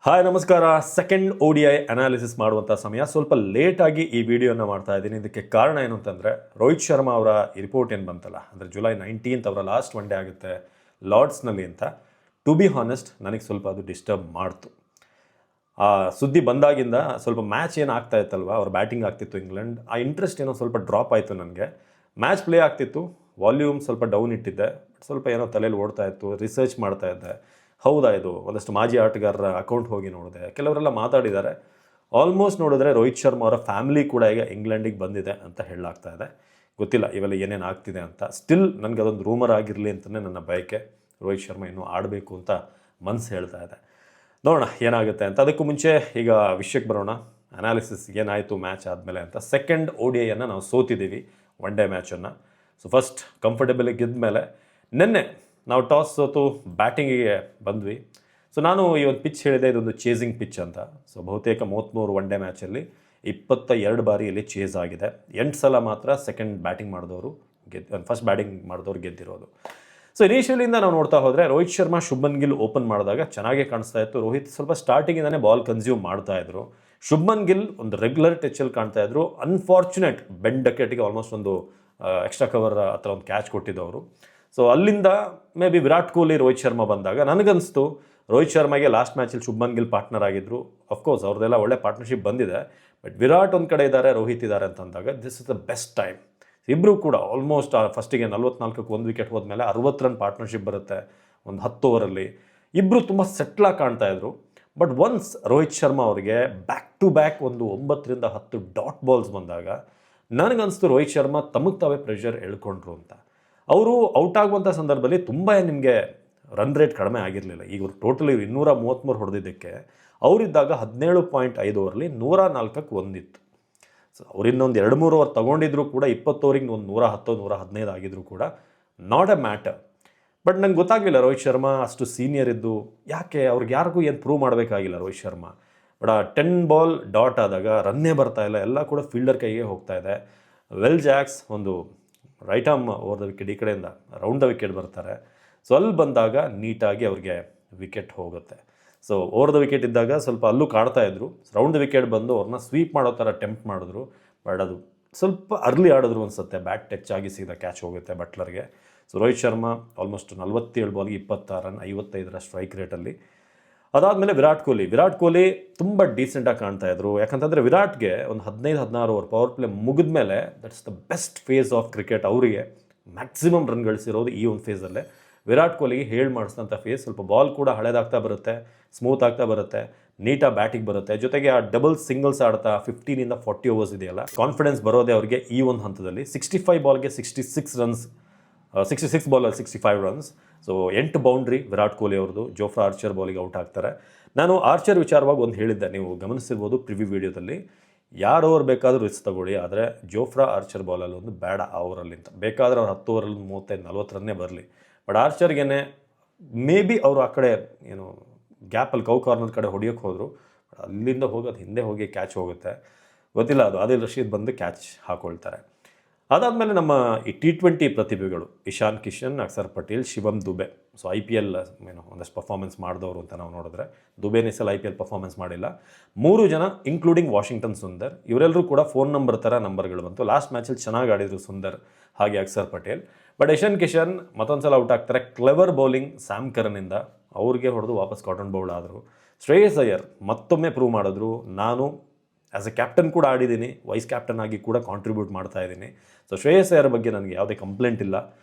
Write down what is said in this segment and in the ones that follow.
Hi ನಮಸ್ಕಾರ. Second ODI analysis ಮಾಡುವಂಥ ಸಮಯ ಸ್ವಲ್ಪ ಲೇಟಾಗಿ ಈ ವಿಡಿಯೋನ ಮಾಡ್ತಾ ಇದ್ದೀನಿ. ಇದಕ್ಕೆ ಕಾರಣ ಏನು ಅಂತಂದರೆ ರೋಹಿತ್ ಶರ್ಮಾ ಅವರ ರಿಪೋರ್ಟ್ ಏನು ಬಂತಲ್ಲ, ಅಂದರೆ ಜುಲೈ 19th ಅವರ ಲಾಸ್ಟ್ ಒನ್ ಡೇ ಆಗುತ್ತೆ ಲಾರ್ಡ್ಸ್ನಲ್ಲಿ ಅಂತ. ಟು ಬಿ ಹಾನೆಸ್ಟ್ ನನಗೆ ಸ್ವಲ್ಪ ಅದು ಡಿಸ್ಟರ್ಬ್ ಮಾಡ್ತು. ಆ ಸುದ್ದಿ ಬಂದಾಗಿಂದ ಸ್ವಲ್ಪ ಮ್ಯಾಚ್ ಏನು ಆಗ್ತಾ ಇತ್ತಲ್ವ, ಅವ್ರು ಬ್ಯಾಟಿಂಗ್ ಆಗ್ತಿತ್ತು ಇಂಗ್ಲೆಂಡ್, ಆ ಇಂಟ್ರೆಸ್ಟ್ ಏನೋ ಸ್ವಲ್ಪ ಡ್ರಾಪ್ ಆಯಿತು ನನಗೆ. ಮ್ಯಾಚ್ ಪ್ಲೇ ಆಗ್ತಿತ್ತು, ವಾಲ್ಯೂಮ್ ಸ್ವಲ್ಪ ಡೌನ್ ಇಟ್ಟಿದ್ದೆ, ಸ್ವಲ್ಪ ಏನೋ ತಲೆಯಲ್ಲಿ ಓಡ್ತಾ ಇತ್ತು, ರಿಸರ್ಚ್ ಮಾಡ್ತಾ ಇದ್ದೆ. ಹೌದಾ, ಇದು ಒಂದಷ್ಟು ಮಾಜಿ ಆಟಗಾರರ ಅಕೌಂಟ್ ಹೋಗಿ ನೋಡಿದೆ, ಕೆಲವರೆಲ್ಲ ಮಾತಾಡಿದ್ದಾರೆ. ಆಲ್ಮೋಸ್ಟ್ ನೋಡಿದ್ರೆ ರೋಹಿತ್ ಶರ್ಮಾ ಅವರ ಫ್ಯಾಮಿಲಿ ಕೂಡ ಈಗ ಇಂಗ್ಲೆಂಡಿಗೆ ಬಂದಿದೆ ಅಂತ ಹೇಳಲಾಗ್ತಾ ಇದೆ. ಗೊತ್ತಿಲ್ಲ ಇವೆಲ್ಲ ಏನೇನು ಆಗ್ತಿದೆ ಅಂತ. ಸ್ಟಿಲ್ ನನಗೆ ಅದೊಂದು ರೂಮರ್ ಆಗಿರಲಿ ಅಂತಲೇ ನನ್ನ ಬಯಕೆ. ರೋಹಿತ್ ಶರ್ಮಾ ಇನ್ನೂ ಆಡಬೇಕು ಅಂತ ಮನಸ್ಸು ಹೇಳ್ತಾ ಇದೆ. ನೋಡೋಣ ಏನಾಗುತ್ತೆ ಅಂತ. ಅದಕ್ಕೂ ಮುಂಚೆ ಈಗ ವಿಷಯಕ್ಕೆ ಬರೋಣ. ಅನಾಲಿಸಿಸ್ ಏನಾಯಿತು ಮ್ಯಾಚ್ ಆದಮೇಲೆ ಅಂತ. ಸೆಕೆಂಡ್ ODIಯನ್ನು ನಾವು ಸೋತಿದ್ದೀವಿ, ಒನ್ ಡೇ ಮ್ಯಾಚನ್ನು. ಸೊ ಫಸ್ಟ್ ಕಂಫರ್ಟೇಬಲಿ ಗೆದ್ದ ಮೇಲೆ ನಿನ್ನೆ ನಾವು ಟಾಸ್ ಸೋತು ಬ್ಯಾಟಿಂಗಿಗೆ ಬಂದ್ವಿ. ಸೊ ನಾನು ಈ ಒಂದು ಪಿಚ್ ಹೇಳಿದೆ, ಇದೊಂದು ಚೇಸಿಂಗ್ ಪಿಚ್ ಅಂತ. ಸೊ ಬಹುತೇಕ 33 ಒನ್ ಡೇ ಮ್ಯಾಚಲ್ಲಿ 22 ಬಾರಿ ಇಲ್ಲಿ ಚೇಸ್ ಆಗಿದೆ. 8 ಸಲ ಮಾತ್ರ ಸೆಕೆಂಡ್ ಬ್ಯಾಟಿಂಗ್ ಮಾಡಿದವರು ಫಸ್ಟ್ ಬ್ಯಾಟಿಂಗ್ ಮಾಡಿದವರು ಗೆದ್ದಿರೋದು. ಸೊ ಇನಿಷಿಯಲಿಂದ ನಾವು ನೋಡ್ತಾ ಹೋದರೆ ರೋಹಿತ್ ಶರ್ಮಾ ಶುಭ್ಮನ್ ಗಿಲ್ ಓಪನ್ ಮಾಡಿದಾಗ ಚೆನ್ನಾಗೇ ಕಾಣಿಸ್ತಾ ಇತ್ತು. ರೋಹಿತ್ ಸ್ವಲ್ಪ ಸ್ಟಾರ್ಟಿಂಗಿಂದನೇ ಬಾಲ್ ಕನ್ಸ್ಯೂಮ್ ಮಾಡ್ತಾ ಇದ್ರು. ಶುಭ್ಮನ್ ಗಿಲ್ ಒಂದು ರೆಗ್ಯುಲರ್ ಟಚಲ್ಲಿ ಕಾಣ್ತಾ ಇದ್ರು. ಅನ್ಫಾರ್ಚುನೇಟ್ ಬೆನ್ ಡಕೆಟಿಗೆ ಆಲ್ಮೋಸ್ಟ್ ಒಂದು ಎಕ್ಸ್ಟ್ರಾ ಕವರ್ ಹತ್ರ ಒಂದು ಕ್ಯಾಚ್ ಕೊಟ್ಟಿದ್ದವರು. ಸೊ ಅಲ್ಲಿಂದ ಮೇ ಬಿ ವಿರಾಟ್ ಕೊಹ್ಲಿ ರೋಹಿತ್ ಶರ್ಮಾ ಬಂದಾಗ ನನಗನ್ನಿಸ್ತು ರೋಹಿತ್ ಶರ್ಮಾಗೆ ಲಾಸ್ಟ್ ಮ್ಯಾಚಲ್ಲಿ ಶುಭ್ಮನ್ ಗಿಲ್ ಪಾರ್ಟ್ನರ್ ಆಗಿದ್ದರು. ಅಫ್ಕೋರ್ಸ್ ಅವ್ರದ್ದೆಲ್ಲ ಒಳ್ಳೆ ಪಾರ್ಟ್ನರ್ಶಿಪ್ ಬಂದಿದೆ. ಬಟ್ ವಿರಾಟ್ ಒಂದು ಕಡೆ ಇದ್ದಾರೆ, ರೋಹಿತ್ ಇದ್ದಾರೆ ಅಂತಂದಾಗ this is the best time. ಇಬ್ಬರು ಕೂಡ ಆಲ್ಮೋಸ್ಟ್ ಫಸ್ಟಿಗೆ 44ಕ್ಕೆ 1 ವಿಕೆಟ್ ಹೋದ್ಮೇಲೆ 60 ರನ್ ಪಾರ್ಟ್ನರ್ಶಿಪ್ ಬರುತ್ತೆ ಒಂದು 10 ಓವರಲ್ಲಿ. ಇಬ್ಬರು ತುಂಬ ಸೆಟ್ಲಾಗಿ ಕಾಣ್ತಾ ಇದ್ರು. ಬಟ್ ಒನ್ಸ್ ರೋಹಿತ್ ಶರ್ಮಾ ಅವರಿಗೆ ಬ್ಯಾಕ್ ಟು ಬ್ಯಾಕ್ ಒಂದು 9ರಿಂದ 10 ಡಾಟ್ ಬಾಲ್ಸ್ ಬಂದಾಗ ನನಗನ್ನಿಸ್ತು ರೋಹಿತ್ ಶರ್ಮಾ ತಮಗೆ ತಾವೇ ಪ್ರೆಷರ್ ಎಳ್ಕೊಂಡ್ರು ಅಂತ. ಅವರು ಔಟ್ ಆಗುವಂಥ ಸಂದರ್ಭದಲ್ಲಿ ತುಂಬ ನಿಮಗೆ ರನ್ ರೇಟ್ ಕಡಿಮೆ ಆಗಿರಲಿಲ್ಲ. ಈಗ ಅವ್ರು ಟೋಟಲಿ 233 ಹೊಡೆದಿದ್ದಕ್ಕೆ ಅವರಿದ್ದಾಗ 17.5 ಓವರಲ್ಲಿ 104ಕ್ಕೆ 1 ಇತ್ತು. ಸೊ ಅವ್ರು ಇನ್ನೊಂದು 2-3 ಓವರ್ ತೊಗೊಂಡಿದ್ರು ಕೂಡ 20 ಓವರಿಗೆ ಒಂದು 110 115 ಆಗಿದ್ರು ಕೂಡ ನಾಟ್ ಎ ಮ್ಯಾಟರ್. ಬಟ್ ನಂಗೆ ಗೊತ್ತಾಗಲಿಲ್ಲ ರೋಹಿತ್ ಶರ್ಮಾ ಅಷ್ಟು ಸೀನಿಯರ್ ಇದ್ದು ಯಾಕೆ ಅವ್ರಿಗೆ ಯಾರಿಗೂ ಏನು ಪ್ರೂವ್ ಮಾಡಬೇಕಾಗಿಲ್ಲ ರೋಹಿತ್ ಶರ್ಮಾ. ಬಟ್ ಆ 10 ಬಾಲ್ ಡಾಟ್ ಆದಾಗ ರನ್ನೇ ಬರ್ತಾ ಇಲ್ಲ, ಎಲ್ಲ ಕೂಡ ಫೀಲ್ಡರ್ ಕೈಗೆ ಹೋಗ್ತಾ ಇದೆ. ವೆಲ್ ಜಾಕ್ಸ್ ಒಂದು right arm over the wicket, ಈ ಕಡೆಯಿಂದ ರೌಂಡ್ ದ ವಿಕೆಟ್ ಬರ್ತಾರೆ. ಸೊ ಅಲ್ಲಿ ಬಂದಾಗ ನೀಟಾಗಿ ಅವ್ರಿಗೆ ವಿಕೆಟ್ ಹೋಗುತ್ತೆ. ಸೊ ಓವರ್ ದ ವಿಕೆಟ್ ಇದ್ದಾಗ ಸ್ವಲ್ಪ ಅಲ್ಲೂ ಕಾಡ್ತಾ ಇದ್ರು. ರೌಂಡ್ ದ ವಿಕೆಟ್ ಬಂದು ಅವ್ರನ್ನ ಸ್ವೀಪ್ ಮಾಡೋ ಥರ ಟೆಂಪ್ಟ್ ಮಾಡಿದ್ರು. ಬಟ್ ಅದು ಸ್ವಲ್ಪ ಅರ್ಲಿ ಆಡಿದ್ರು ಅನಿಸುತ್ತೆ, ಬ್ಯಾಟ್ ಟಚ್ ಆಗಿ ಸೀದಾ ಕ್ಯಾಚ್ ಹೋಗುತ್ತೆ ಬಟ್ಲರ್ಗೆ. ಸೊ ರೋಹಿತ್ ಶರ್ಮಾ ಆಲ್ಮೋಸ್ಟ್ 47 ಬಾಲ್ಗೆ 26 ರನ್, 55ರ ಸ್ಟ್ರೈಕ್ ರೇಟಲ್ಲಿ. ಅದಾದಮೇಲೆ ವಿರಾಟ್ ಕೊಹ್ಲಿ ತುಂಬ ಡೀಸೆಂಟಾಗಿ ಕಾಣ್ತಾ ಇದ್ರು. ಯಾಕಂತಂದರೆ ವಿರಾಟ್ಗೆ ಒಂದು 15-16 ಓವರ್ ಪವರ್ ಪ್ಲೇ ಮುಗಿದ ಮೇಲೆ that's the best phase of cricket. ಅವರಿಗೆ ಮ್ಯಾಕ್ಸಿಮಮ್ ರನ್ ಗಳಿಸಿರೋದು ಈ ಒಂದು ಫೇಸಲ್ಲೇ. ವಿರಾಟ್ ಕೊಹ್ಲಿಗೆ ಹೇಳಿ ಮಾಡಿಸಿದಂಥ ಫೇಸ್. ಸ್ವಲ್ಪ ಬಾಲ್ ಕೂಡ ಹಳೇದಾಗ್ತಾ ಬರುತ್ತೆ, ಸ್ಮೂತ್ ಆಗ್ತಾ ಬರುತ್ತೆ, ನೀಟಾಗಿ ಬ್ಯಾಟಿಂಗ್ ಬರುತ್ತೆ. ಜೊತೆಗೆ ಆ ಡಬಲ್ ಸಿಂಗಲ್ಸ್ ಆಡ್ತಾ 15ಇಂದ 40 ಓವರ್ಸ್ ಇದೆಯಲ್ಲ, ಕಾನ್ಫಿಡೆನ್ಸ್ ಬರೋದೇ ಅವರಿಗೆ ಈ ಒಂದು ಹಂತದಲ್ಲಿ. 65 ಬಾಲ್ಗೆ 66 ರನ್ಸ್, 66 ಬಾಲಲ್ಲಿ 65 runs. So 8 boundary Virat Kohli ಅವ್ರದ್ದು. ಜೋಫ್ರಾ ಆರ್ಚರ್ ಬಾಲಿಗೆ ಔಟ್ ಆಗ್ತಾರೆ. ನಾನು ಆರ್ಚರ್ ವಿಚಾರವಾಗಿ ಒಂದು ಹೇಳಿದ್ದೆ, ನೀವು ಗಮನಿಸಿರ್ಬೋದು ಪ್ರಿವ್ಯೂ ವಿಡಿಯೋದಲ್ಲಿ. ಯಾರು ಓವರ್ ಬೇಕಾದರೂ ರಿಸ್ಕ್ ತಗೊಳ್ಳಿ, ಆದರೆ ಜೋಫ್ರಾ ಆರ್ಚರ್ ಬಾಲಲ್ಲಿ ಒಂದು ಬೇಡ ಆ ಓವರಲ್ಲಿಂತ. ಬೇಕಾದರೆ ಅವ್ರು 10 ಓವರಲ್ಲಿ 35-40 ರನ್ನೇ ಬರಲಿ. ಬಟ್ ಆರ್ಚರ್ಗೆ ಮೇ ಬಿ ಅವರು ಆ ಕಡೆ ಏನು ಗ್ಯಾಪಲ್ಲಿ ಕಾರ್ನರ್ ಕಡೆ ಹೊಡಿಯೋಕ್ಕೆ ಹೋದರು. ಅಲ್ಲಿಂದ ಹೋಗೋದು ಹಿಂದೆ ಹೋಗಿ ಕ್ಯಾಚ್ ಹೋಗುತ್ತೆ, ಗೊತ್ತಿಲ್ಲ. ಅದು ಆದಿಲ್ ರಶೀದ್ ಬಂದು ಕ್ಯಾಚ್ ಹಾಕ್ಕೊಳ್ತಾರೆ. ಅದಾದಮೇಲೆ ನಮ್ಮ ಈ T20 ಪ್ರತಿಭೆಗಳು ಇಶಾನ್ ಕಿಶನ್, ಅಕ್ಷರ್ ಪಟೇಲ್, ಶಿವಮ್ ದುಬೆ. ಸೊ IPL ಏನು ಒಂದಷ್ಟು ಪರ್ಫಾರ್ಮೆನ್ಸ್ ಮಾಡಿದವರು ಅಂತ ನಾವು ನೋಡಿದ್ರೆ ದುಬೆನೇ ಸಲ IPL ಪರ್ಫಾರ್ಮೆನ್ಸ್ ಮಾಡಿಲ್ಲ. 3 ಜನ ಇನ್ಕ್ಲೂಡಿಂಗ್ ವಾಷಿಂಗ್ಟನ್ ಸುಂದರ್, ಇವರೆಲ್ಲರೂ ಕೂಡ ಫೋನ್ ನಂಬರ್ ಥರ ನಂಬರ್ಗಳು ಬಂತು. ಲಾಸ್ಟ್ ಮ್ಯಾಚಲ್ಲಿ ಚೆನ್ನಾಗಿ ಆಡಿದರು ಸುಂದರ್ ಹಾಗೆ ಅಕ್ಷರ್ ಪಟೇಲ್. ಬಟ್ ಇಶಾನ್ ಕಿಶನ್ ಮತ್ತೊಂದು ಸಲ ಔಟ್ ಆಗ್ತಾರೆ. ಕ್ಲೆವರ್ ಬೌಲಿಂಗ್ ಸ್ಯಾಮ್ ಕರನಿಂದ ಅವ್ರಿಗೆ ಹೊಡೆದು ವಾಪಸ್ ಕಾಟನ್ ಬೌಲ್ಡ್ ಆದರು. ಶ್ರೇಯಸ್ ಅಯ್ಯರ್ ಮತ್ತೊಮ್ಮೆ ಪ್ರೂವ್ ಮಾಡಿದ್ರು, ನಾನು ಆ್ಯಸ್ ಎ ಕ್ಯಾಪ್ಟನ್ ಕೂಡ ಆಡಿದ್ದೀನಿ, ವೈಸ್ ಕ್ಯಾಪ್ಟನ್ ಆಗಿ ಕೂಡ ಕಾಂಟ್ರಿಬ್ಯೂಟ್ ಮಾಡ್ತಾ ಇದ್ದೀನಿ. ಸೊ ಶ್ರೇಯಸ್ ಅಯ್ಯರ್ ಬಗ್ಗೆ ನನಗೆ ಯಾವುದೇ ಕಂಪ್ಲೇಂಟ್ ಇಲ್ಲ.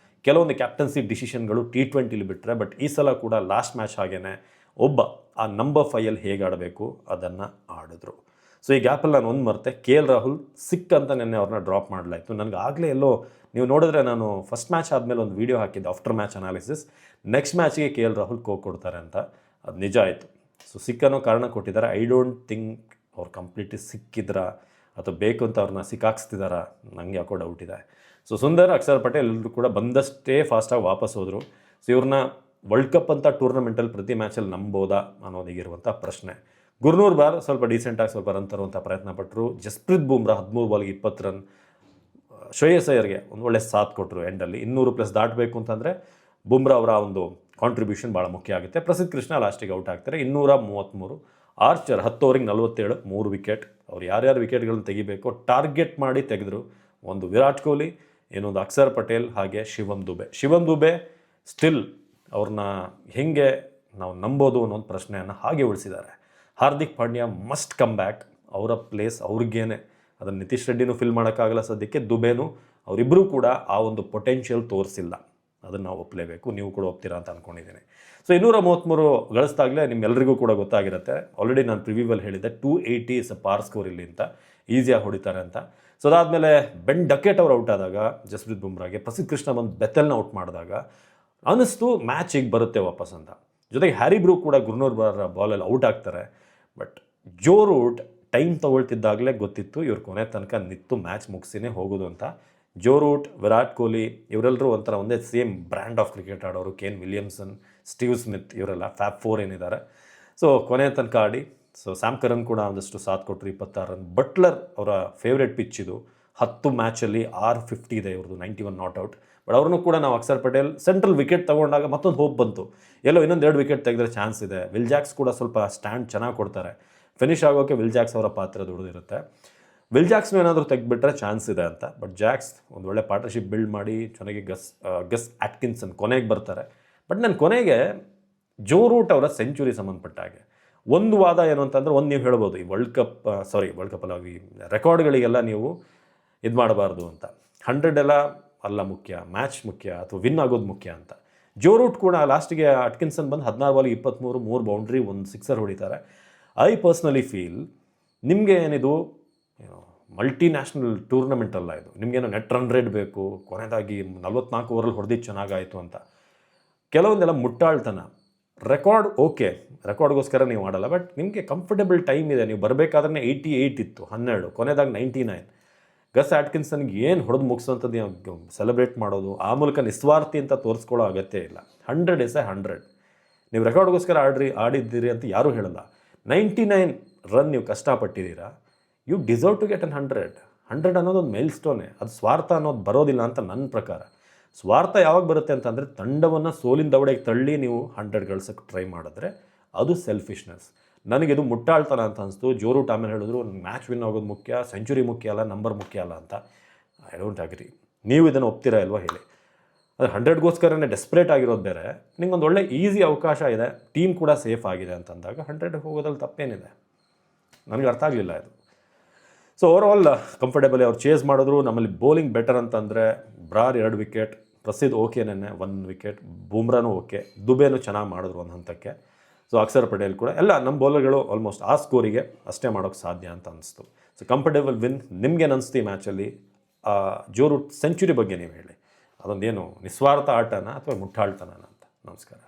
ಕೆಲವೊಂದು ಕ್ಯಾಪ್ಟನ್ಸಿ ಡಿಸಿಷನ್ಗಳು T20 ಬಿಟ್ಟರೆ, ಬಟ್ ಈ ಸಲ ಕೂಡ ಲಾಸ್ಟ್ ಮ್ಯಾಚ್ ಹಾಗೇ ಒಬ್ಬ ಆ ನಂಬರ್ 5 ಹೇಗೆ ಆಡಬೇಕು ಅದನ್ನು ಆಡಿದ್ರು. ಸೊ ಈ ಗ್ಯಾಪಲ್ಲಿ ನಾನು ಒಂದು ಮರ್ತೆ, KL ರಾಹುಲ್ ಸಿಕ್ ಅಂತ ನೆನ್ನೆ ಅವ್ರನ್ನ ಡ್ರಾಪ್ ಮಾಡಲಾಯಿತು. ನನಗೆ ಆಗಲೇ ಎಲ್ಲೋ ನೀವು ನೋಡಿದ್ರೆ ನಾನು ಫಸ್ಟ್ ಮ್ಯಾಚ್ ಆದಮೇಲೆ ಒಂದು ವೀಡಿಯೋ ಹಾಕಿದ್ದೆ ಆಫ್ಟರ್ ಮ್ಯಾಚ್ ಅನಾಲಿಸಿಸ್. ನೆಕ್ಸ್ಟ್ ಮ್ಯಾಚ್ಗೆ KL ರಾಹುಲ್ ಕೊಡ್ತಾರೆ ಅಂತ. ಅದು ನಿಜ ಆಯಿತು. ಸೊ ಸಿಕ್ ಅನ್ನೋ ಕಾರಣ ಕೊಟ್ಟಿದ್ದಾರೆ. ಐ ಡೋಂಟ್ ಥಿಂಕ್ ಅವ್ರು ಕಂಪ್ಲೀಟ್ಲಿ ಸಿಕ್ಕಿದ್ರ ಅಥವಾ ಬೇಕು ಅಂತ ಅವ್ರನ್ನ ಸಿಕ್ಕಾಕ್ಸ್ತಿದಾರ, ನನಗೆ ಯಾಕೋ ಡೌಟ್ ಇದೆ. ಸೊ ಸುಂದರ್, ಅಕ್ಷರ್ ಪಟೇಲ್ ಎಲ್ಲರೂ ಕೂಡ ಬಂದಷ್ಟೇ ಫಾಸ್ಟಾಗಿ ವಾಪಸ್ ಹೋದರು. ಸೊ ಇವ್ರನ್ನ ವರ್ಲ್ಡ್ ಕಪ್ ಅಂತ ಟೂರ್ನಮೆಂಟಲ್ಲಿ ಪ್ರತಿ ಮ್ಯಾಚಲ್ಲಿ ನಂಬೋದಾ ಅನ್ನೋದಿಗಿರುವಂಥ ಪ್ರಶ್ನೆ. ಗುರ್ನೂರ್ ಬಾರ್ ಸ್ವಲ್ಪ ಡೀಸೆಂಟಾಗಿ ಸ್ವಲ್ಪ ರನ್ ತರುವಂಥ ಪ್ರಯತ್ನ ಪಟ್ಟರು. ಜಸ್ಪ್ರೀತ್ ಬುಮ್ರಾ 13 ಬಾಲ್ಗೆ 20 ರನ್. ಶ್ರೇಯಸ್ ಅಯ್ಯರ್ಗೆ ಒಂದು ಒಳ್ಳೆ ಸಾಥ್ ಕೊಟ್ಟರು ಎಂಡಲ್ಲಿ. 200+ ದಾಟಬೇಕು ಅಂತಂದರೆ ಬುಮ್ರಾ ಅವರ ಒಂದು ಕಾಂಟ್ರಿಬ್ಯೂಷನ್ ಭಾಳ ಮುಖ್ಯ ಆಗುತ್ತೆ. ಪ್ರಸಿದ್ಧ ಕೃಷ್ಣ ಲಾಸ್ಟಿಗೆ ಔಟ್ ಆಗ್ತಾರೆ. 233 ಆರ್ಚರ್ 10 ಓವರಿಗೆ 47, 3 ವಿಕೆಟ್. ಅವ್ರು ಯಾರ್ಯಾರು ವಿಕೆಟ್ಗಳನ್ನ ತೆಗಿಬೇಕೋ ಟಾರ್ಗೆಟ್ ಮಾಡಿ ತೆಗೆದ್ರು. ಒಂದು ವಿರಾಟ್ ಕೊಹ್ಲಿ, ಇನ್ನೊಂದು ಅಕ್ಷರ್ ಪಟೇಲ್, ಹಾಗೆ ಶಿವಮ್ ದುಬೆ ಸ್ಟಿಲ್ ಅವ್ರನ್ನ ಹೆಂಗೆ ನಾವು ನಂಬೋದು ಅನ್ನೋ ಒಂದು ಪ್ರಶ್ನೆಯನ್ನು ಹಾಗೆ ಉಳಿಸಿದ್ದಾರೆ. Hardik Pandya must come back. ಅವರ ಪ್ಲೇಸ್ ಅವ್ರಿಗೇನೆ. ಅದನ್ನು ನಿತೀಶ್ ರೆಡ್ಡಿನೂ ಫಿಲ್ ಮಾಡೋಕ್ಕಾಗಲ್ಲ ಸದ್ಯಕ್ಕೆ, ದುಬೇನು. ಅವರಿಬ್ಬರೂ ಕೂಡ ಆ ಒಂದು ಪೊಟೆನ್ಷಿಯಲ್ ತೋರಿಸಿಲ್ಲ. ಅದನ್ನು ನಾವು ಒಪ್ಪಲೇಬೇಕು. ನೀವು ಕೂಡ ಒಪ್ತೀರಾ ಅಂತ ಅಂದ್ಕೊಂಡಿದ್ದೀನಿ. ಸೊ 233 ಗಳಿಸ್ದಾಗಲೇ ನಿಮ್ಮೆಲ್ಲರಿಗೂ ಕೂಡ ಗೊತ್ತಾಗಿರುತ್ತೆ. ಆಲ್ರೆಡಿ ನಾನು ಪ್ರಿವ್ಯೂವಲ್ಲಿ ಹೇಳಿದ್ದೆ 280 ಇಸ್ ಅ ಪಾರ್ ಸ್ಕೋರ್ ಇಲ್ಲಿ ಅಂತ, ಈಸಿಯಾಗಿ ಹೊಡಿತಾರೆ ಅಂತ. ಸೊ ಅದಾದಮೇಲೆ ಬೆನ್ ಡಕೆಟ್ ಅವ್ರು ಔಟ್ ಆದಾಗ, ಜಸ್ಪ್ರೀತ್ ಬುಮ್ರಾಗೆ ಪ್ರಸಿದ್ಧ ಕೃಷ್ಣ ಬಂದು ಬೆತೆಲ್ನ ಔಟ್ ಮಾಡಿದಾಗ ಅನ್ನಿಸ್ತು ಮ್ಯಾಚ್ ಈಗ ಬರುತ್ತೆ ವಾಪಸ್ ಅಂತ. ಜೊತೆಗೆ ಹ್ಯಾರಿ ಬ್ರೂಕ್ ಕೂಡ ಗುರ್ನೂರ್ ಬಾಲಲ್ಲಿ ಔಟ್ ಆಗ್ತಾರೆ. ಬಟ್ ಜೋ ರೂಟ್ ಟೈಮ್ ತೊಗೊಳ್ತಿದ್ದಾಗಲೇ ಗೊತ್ತಿತ್ತು ಇವ್ರ ಕೊನೆ ತನಕ ನಿಂತು ಮ್ಯಾಚ್ ಮುಗಿಸಿನೇ ಹೋಗೋದು ಅಂತ. ಜೋ ರೂಟ್, ವಿರಾಟ್ ಕೊಹ್ಲಿ ಇವರೆಲ್ಲರೂ ಒಂಥರ ಒಂದೇ ಸೇಮ್ ಬ್ರ್ಯಾಂಡ್ ಆಫ್ ಕ್ರಿಕೆಟ್ ಆಡೋರು. ಕೇನ್ ವಿಲಿಯಮ್ಸನ್, ಸ್ಟೀವ್ ಸ್ಮಿತ್ ಇವರೆಲ್ಲ ಫ್ಯಾಬ್ 4 ಏನಿದ್ದಾರೆ. ಸೊ ಕೊನೆ ತನಕ ಆಡಿ. ಸೊ ಸ್ಯಾಮ್ ಕರನ್ ಕೂಡ ಒಂದಷ್ಟು ಸಾಥ್ ಕೊಟ್ಟರು, 26 ರನ್. ಬಟ್ಲರ್ ಅವರ ಫೇವ್ರೇಟ್ ಪಿಚ್ ಇದು. 10 ಮ್ಯಾಚಲ್ಲಿ 650 ಇದೆ ಇವ್ರದ್ದು, 91 ನಾಟ್ ಔಟ್. ಬಟ್ ಅವ್ರನ್ನೂ ಕೂಡ ನಾವು ಅಕ್ಷರ್ ಪಟೇಲ್ ಸೆಂಟ್ರಲ್ ವಿಕೆಟ್ ತೊಗೊಂಡಾಗ ಮತ್ತೊಂದು ಹೋಪ್ ಬಂತು, ಎಲ್ಲೋ ಇನ್ನೊಂದು 2 ವಿಕೆಟ್ ತೆಗೆದ್ರೆ ಚಾನ್ಸ್ ಇದೆ. ವಿಲ್ ಜಾಕ್ಸ್ ಕೂಡ ಸ್ವಲ್ಪ ಸ್ಟ್ಯಾಂಡ್ ಚೆನ್ನಾಗಿ ಕೊಡ್ತಾರೆ. ಫಿನಿಷ್ ಆಗೋಕ್ಕೆ ವಿಲ್ ಜಾಕ್ಸ್ ಅವರ ಪಾತ್ರ ದುಡಿದಿರುತ್ತೆ. ವಿಲ್ ಜಾಕ್ಸ್ನೂ ಏನಾದರೂ ತೆಗೆದುಬಿಟ್ರೆ ಚಾನ್ಸ್ ಇದೆ ಅಂತ. ಬಟ್ ಜಾಕ್ಸ್ ಒಂದು ಒಳ್ಳೆ ಪಾರ್ಟ್ನರ್ಶಿಪ್ ಬಿಲ್ಡ್ ಮಾಡಿ ಚೆನ್ನಾಗಿ ಗಸ್ ಆಟ್ಕಿನ್ಸನ್ ಕೊನೆಗೆ ಬರ್ತಾರೆ. ಬಟ್ ನನ್ನ ಕೊನೆಗೆ ಜೋ ರೂಟ್ ಅವರ ಸೆಂಚುರಿ ಸಂಬಂಧಪಟ್ಟ ಹಾಗೆ ಒಂದು ವಾದ ಏನು ಅಂತಂದರೆ, ಒಂದು ನೀವು ಹೇಳ್ಬೋದು ಈ ವರ್ಲ್ಡ್ ಕಪ್ಪಲ್ಲ ಈ ರೆಕಾರ್ಡ್ಗಳಿಗೆಲ್ಲ ನೀವು ಇದು ಮಾಡಬಾರ್ದು ಅಂತ. 100 ಎಲ್ಲ ಅಲ್ಲ ಮುಖ್ಯ, ಮ್ಯಾಚ್ ಮುಖ್ಯ ಅಥವಾ ವಿನ್ ಆಗೋದು ಮುಖ್ಯ ಅಂತ. ಜೋ ರೂಟ್ ಕೂಡ ಲಾಸ್ಟಿಗೆ ಅಟ್ಕಿನ್ಸನ್ ಬಂದು 16 ಬಾಲ್ 23, 3 ಬೌಂಡ್ರಿ, 1 ಸಿಕ್ಸರ್ ಹೊಡಿತಾರೆ. ಐ ಪರ್ಸ್ನಲಿ ಫೀಲ್ ನಿಮಗೆ ಏನಿದು ಮಲ್ಟಿ ನ್ಯಾಷನಲ್ ಟೂರ್ನಮೆಂಟ್ ಅಲ್ಲ ಇದು. ನಿಮಗೇನೋ ನೆಟ್ ರನ್ ರೇಟ್ ಬೇಕು, ಕೊನೆಯದಾಗಿ 44 ಓವರಲ್ಲಿ ಹೊಡೆದಿದ್ದು ಚೆನ್ನಾಗಾಯಿತು ಅಂತ. ಕೆಲವೊಂದೆಲ್ಲ ಮುಟ್ಟಾಳ್ತನ. ರೆಕಾರ್ಡ್ ಓಕೆ, ರೆಕಾರ್ಡ್ಗೋಸ್ಕರ ನೀವು ಆಡಲ್ಲ. ಬಟ್ ನಿಮಗೆ ಕಂಫರ್ಟಬಲ್ ಟೈಮ್ ಇದೆ. ನೀವು ಬರಬೇಕಾದ್ರೆ 88 ಇತ್ತು, 12, ಕೊನೆಯದಾಗಿ 99. ಗಸ್ ಆಟ್ಕಿನ್ಸನ್ಗೆ ಏನು ಹೊಡೆದು ಮುಗಿಸೋಂಥದ್ದು ನೀವು ಸೆಲೆಬ್ರೇಟ್ ಮಾಡೋದು, ಆ ಮೂಲಕ ನಿಸ್ವಾರ್ಥಿ ಅಂತ ತೋರಿಸ್ಕೊಳ್ಳೋ ಅಗತ್ಯ ಇಲ್ಲ. 100 ಇಸ್ ಎ 100. ನೀವು ರೆಕಾರ್ಡ್ಗೋಸ್ಕರ ಆಡಿದ್ದೀರಿ ಅಂತ ಯಾರೂ ಹೇಳಲ್ಲ. 99 ರನ್ ನೀವು ಕಷ್ಟಪಟ್ಟಿದ್ದೀರಾ, ಯು ಡಿಸರ್ವ್ ಟು ಗೆಟ್ 100 ಅನ್ನೋದು ಒಂದು ಮೈಲ್ ಸ್ಟೋನೇ. ಅದು ಸ್ವಾರ್ಥ ಅನ್ನೋದು ಬರೋದಿಲ್ಲ ಅಂತ ನನ್ನ ಪ್ರಕಾರ. ಸ್ವಾರ್ಥ ಯಾವಾಗ ಬರುತ್ತೆ ಅಂತಂದರೆ, ತಂಡವನ್ನು ಸೋಲಿನ ದವಡೆಗೆ ತಳ್ಳಿ ನೀವು 100 ಗಳಿಸೋಕ್ಕೆ ಟ್ರೈ ಮಾಡಿದ್ರೆ ಅದು ಸೆಲ್ಫಿಶ್ನೆಸ್. ನನಗಿದು ಮುಟ್ಟಾಳ್ತನ ಅಂತ ಅನಿಸ್ತು. ಜೋ ರೂಟ್ ಆಮೇಲೆ ಹೇಳಿದ್ರು ಮ್ಯಾಚ್ ವಿನ್ ಆಗೋದು ಮುಖ್ಯ, ಸೆಂಚುರಿ ಮುಖ್ಯ ಅಲ್ಲ, ನಂಬರ್ ಮುಖ್ಯ ಅಲ್ಲ ಅಂತ. I don't agree. ನೀವು ಇದನ್ನು ಒಪ್ತೀರಾ ಇಲ್ವಾ ಹೇಳಿ. ಅದು 100ಗೋಸ್ಕರನೇ ಡೆಸ್ಪ್ರೇಟ್ ಆಗಿರೋದು ಬೇರೆ. ನಿಮ್ಗೊಂದು ಒಳ್ಳೆ ಈಸಿ ಅವಕಾಶ ಇದೆ, ಟೀಮ್ ಕೂಡ ಸೇಫ್ ಆಗಿದೆ ಅಂತಂದಾಗ 100 ಹೋಗೋದ್ರಲ್ಲಿ ತಪ್ಪೇನಿದೆ. ನನಗೆ ಅರ್ಥ ಆಗಲಿಲ್ಲ ಇದು. ಸೊ ಓವರಾಲ್ ಕಂಫರ್ಟೇಬಲಿ ಅವ್ರು ಚೇಸ್ ಮಾಡಿದ್ರು. ನಮ್ಮಲ್ಲಿ ಬೌಲಿಂಗ್ ಬೆಟರ್ ಅಂತಂದರೆ ಬ್ರಾರ್ 2 ವಿಕೆಟ್, ಪ್ರಸಿದ್ಧ ಓಕೆನೇ 1 ವಿಕೆಟ್, ಬೂಮ್ರಾನೂ ಓಕೆ, ದುಬೇನೂ ಚೆನ್ನಾಗಿ ಮಾಡಿದ್ರು ಒಂದು ಹಂತಕ್ಕೆ. ಸೊ ಅಕ್ಷರ್ ಪಟೇಲ್ ಕೂಡ ಎಲ್ಲ ನಮ್ಮ ಬೌಲರ್ಗಳು ಆಲ್ಮೋಸ್ಟ್ ಆ ಸ್ಕೋರಿಗೆ ಅಷ್ಟೇ ಮಾಡೋಕ್ಕೆ ಸಾಧ್ಯ ಅಂತ ಅನಿಸ್ತು. So comfortable win. ನಿಮ್ಗೇನು ಅನಿಸ್ತು ಈ ಮ್ಯಾಚಲ್ಲಿ? ಜೋ ರೂಟ್ ಸೆಂಚುರಿ ಬಗ್ಗೆ ನೀವು ಹೇಳಿ. ಅದೊಂದೇನು ನಿಸ್ವಾರ್ಥ ಆಟನ ಅಥವಾ ಮುಟ್ಟಾಳ್ತನ ಅಂತ. ನಮಸ್ಕಾರ.